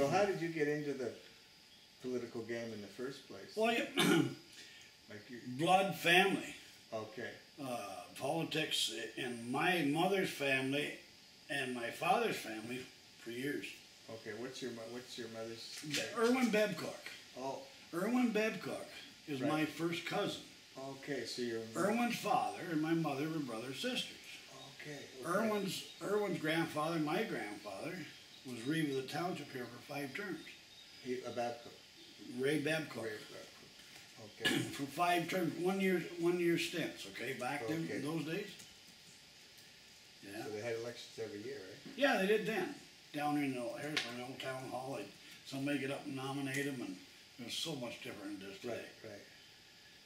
So how did you get into the political game in the first place? Well, yeah, Like you, blood family. okay, Politics in my mother's family and my father's family for years. okay. What's your mother's name? Irwin Babcock. Oh, Irwin Babcock is Right. my first cousin. okay. So you're Irwin's father and my mother were brothers sisters. okay. Irwin's grandfather, my grandfather, was reeve of the township here for 5 terms. A Babcock. Ray Babcock. Okay. For 5 terms, 1 year stints, okay, back then, Okay. those days. Yeah. So they had elections every year, right? Yeah, they did then. Down in the Harrisburg Old Town Hall, somebody get up and nominate them, and it was so much different than this today. Right.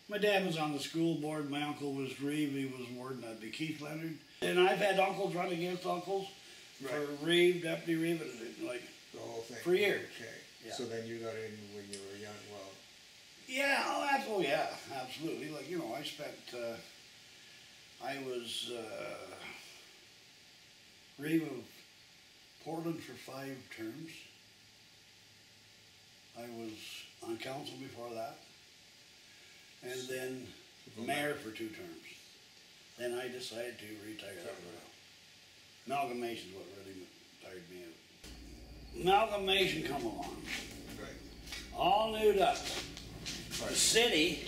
My dad was on the school board, my uncle was reeve, he was warden, that'd be Keith Leonard. And I've had uncles run against uncles for reeve, deputy reeve, like, The whole thing. for years. Okay. Yeah. So then you got in when you were young. Well. Yeah, yeah, absolutely. Like, you know, I was reeve of Portland for 5 terms. I was on council before that. And then mayor for 2 terms. Then I decided to retire. Amalgamation is what really tired me out. Amalgamation come along. Right. All new up. The city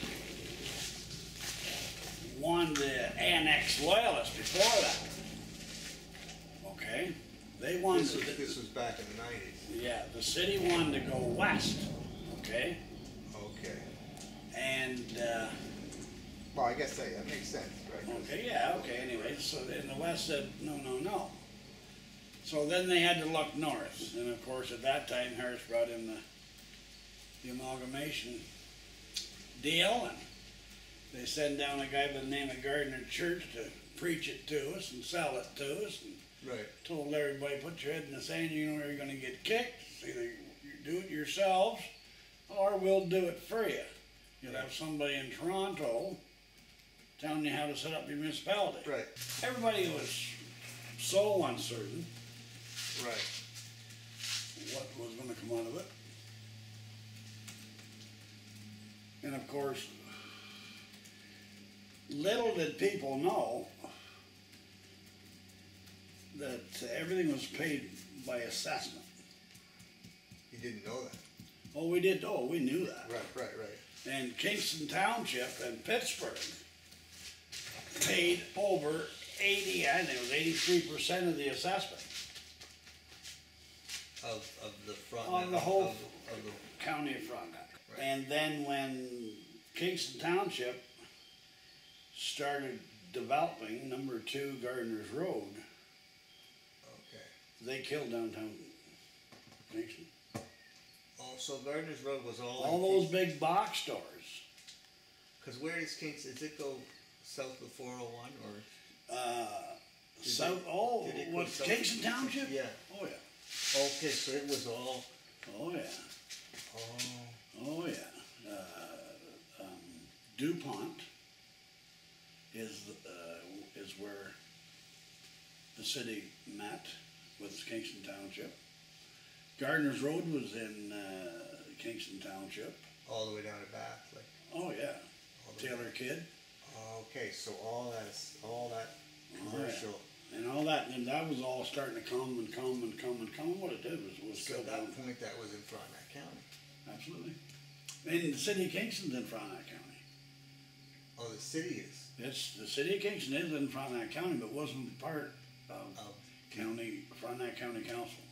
wanted to annex loyalists before that. Okay? They wanted This was back in the 90s. Yeah, the city wanted to go west. Okay? Okay. And Well, I guess that makes sense, right? okay, yeah, okay, anyway, so then the West said, no. So then they had to look north, and of course at that time Harris brought in the amalgamation deal, and they sent down a guy by the name of Gardner Church to preach it to us and sell it to us, and Right. told everybody, put your head in the sand, you know where you're going to get kicked, either you do it yourselves, or we'll do it for you. You'll have somebody in Toronto telling you how to set up your municipality. Right. Everybody was so uncertain Right. what was going to come out of it. And of course, little did people know that everything was paid by assessment. You didn't know that. Oh, we did. Oh, we knew that. Right. And Kingston Township and Pittsburgh paid over 80, I think it was 83% of the assessment Of the front. on the whole of the county of Frontenac. Right. And then when Kingston Township started developing number 2 Gardner's Road, Okay. they killed downtown Kingston. Oh, so Gardner's Road was All those big box stores. Because where does Kingston? Does it go south of 401 or? South. Did it go What south? Kingston Township? Yeah. Oh yeah. Okay, so it was all. Oh yeah. Oh. Oh yeah. DuPont is where the city met with Kingston Township. Gardner's Road was in Kingston Township. All the way down to Bath, like. Oh yeah. All the Taylor way. Kidd. Okay, so all that commercial. And all that, and that was all starting to come. What it did was So go at down. that point, that was in Frontenac County. Absolutely. And the city of Kingston's in Frontenac County. Oh, the city is. The city of Kingston is in Frontenac County, but wasn't part of Frontenac County Council.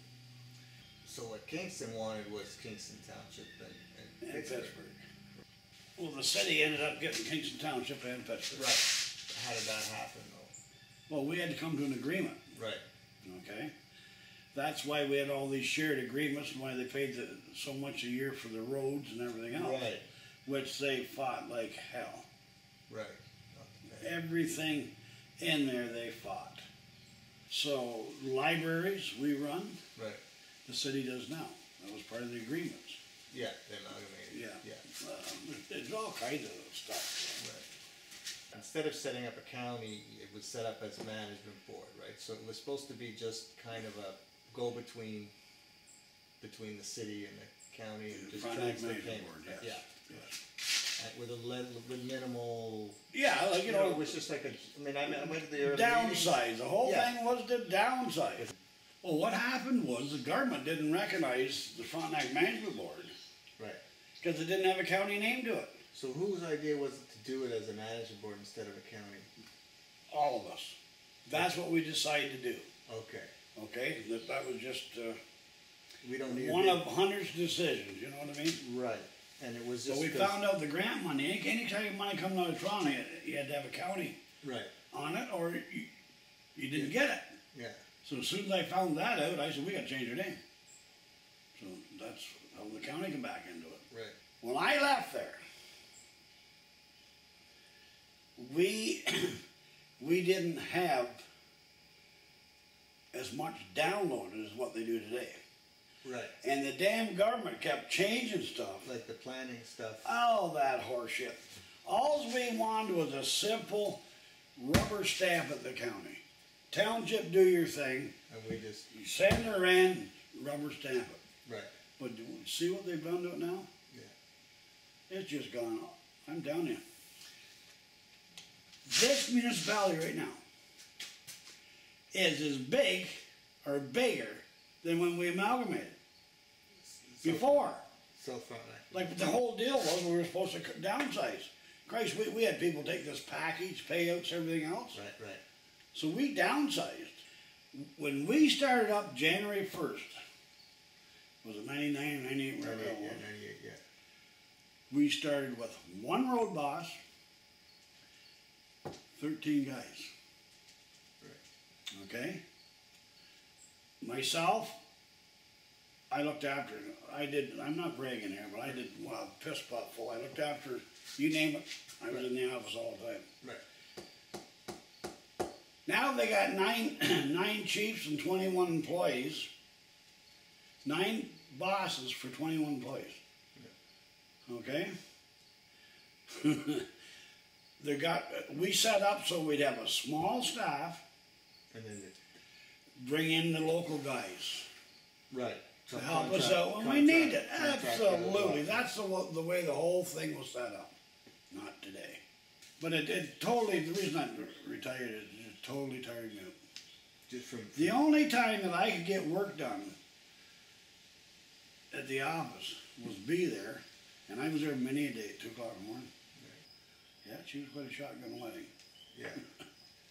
So what Kingston wanted was Kingston Township and Pittsburgh. Well, the city ended up getting Kingston Township and Pittsburgh. Right. How did that happen, though? Well, we had to come to an agreement. Right. Okay. That's why we had all these shared agreements and why they paid so much a year for the roads and everything else. Right. Which they fought like hell. Right. Okay. Everything in there they fought. So libraries we run, Right. the city does now. That was part of the agreements. Yeah, they amalgamated. Yeah. Yeah. There's all kinds of stuff. Right. Instead of setting up a county, it was set up as a management board, right? So it was supposed to be just kind of a go-between the between the city and the county and just Frontenac transfer Management payment. Board, yes. Yeah. Yes. With minimal, Yeah, like, you know, it was just like I went to the early meetings. downsize. The whole Yeah. thing was to downsize. Well, what happened was the government didn't recognize the Frontenac Management Board Right. because it didn't have a county name to it. So whose idea was it to do it as a management board instead of a county? All of us. That's what we decided to do. Okay. Okay, that was just We don't need one of hundreds of decisions. You know what I mean? Right. And it was just. So we 'cause- found out the grant money. Anytime money coming out of Toronto, you had to have a county Right. on it, or you didn't get it. Yeah. So as soon as I found that out, I said, we gotta change our name. So that's how the county came back into it. Right. When I left there, we didn't have as much downloaded as what they do today. Right. And the damn government kept changing stuff. Like the planning stuff. All that horseshit. All we wanted was a simple rubber stamp at the county. Township, do your thing. And we just. You send her in, rubber stamp it. Right. But do you see what they've done to it now? Yeah. It's just gone off. I'm down here. This municipality right now is as big or bigger than when we amalgamated. Before. So Frontenac. Like the whole deal was we were supposed to downsize. Christ, we had people take this package, payouts, everything else. Right. Right. So we downsized. When we started up January 1st, was it 99, 98, whatever it 98, yeah, was, 98, yeah. we started with one road boss, 13 guys. Right. Okay? Myself, I looked after, I'm not bragging here, but I did, well, piss pot full. I looked after, you name it, I was in the office all the time. Right. Now they got nine chiefs and 21 employees, 9 bosses for 21 employees. Okay? We set up so we'd have a small staff, And then. bring in the local guys Right. to help us out when we need it. Absolutely. That's the way the whole thing was set up. Not today. But it totally, the reason I retired is it just totally tired me out. Just from. The only time that I could get work done at the office was be there, and I was there many a day at 2 o'clock in the morning. Yeah, she was quite a shotgun wedding. Yeah.